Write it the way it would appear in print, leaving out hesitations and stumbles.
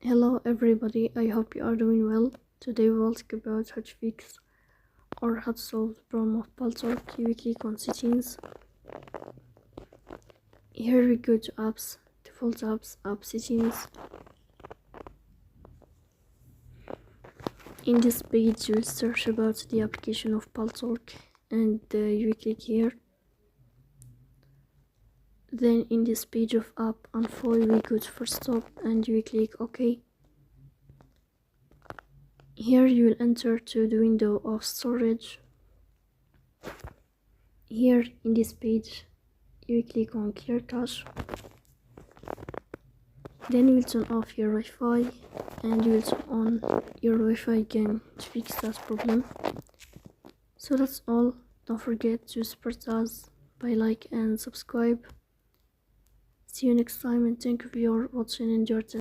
Hello everybody, I hope you are doing well. Today we'll talk about how to fix or how to solve the problem of Paltalk. You click on settings. Here we go to apps, default apps, app settings. In this page you will search about the application of Paltalk and you click here. Then in this page of app info we go to first stop and you click OK. Here you will enter to the window of storage. Here in this page you click on clear cache. Then you will turn off your Wi-Fi and you will turn on your Wi-Fi again to fix that problem. So that's all. Don't forget to support us by like and subscribe. See you next time and thank you for watching and your attention.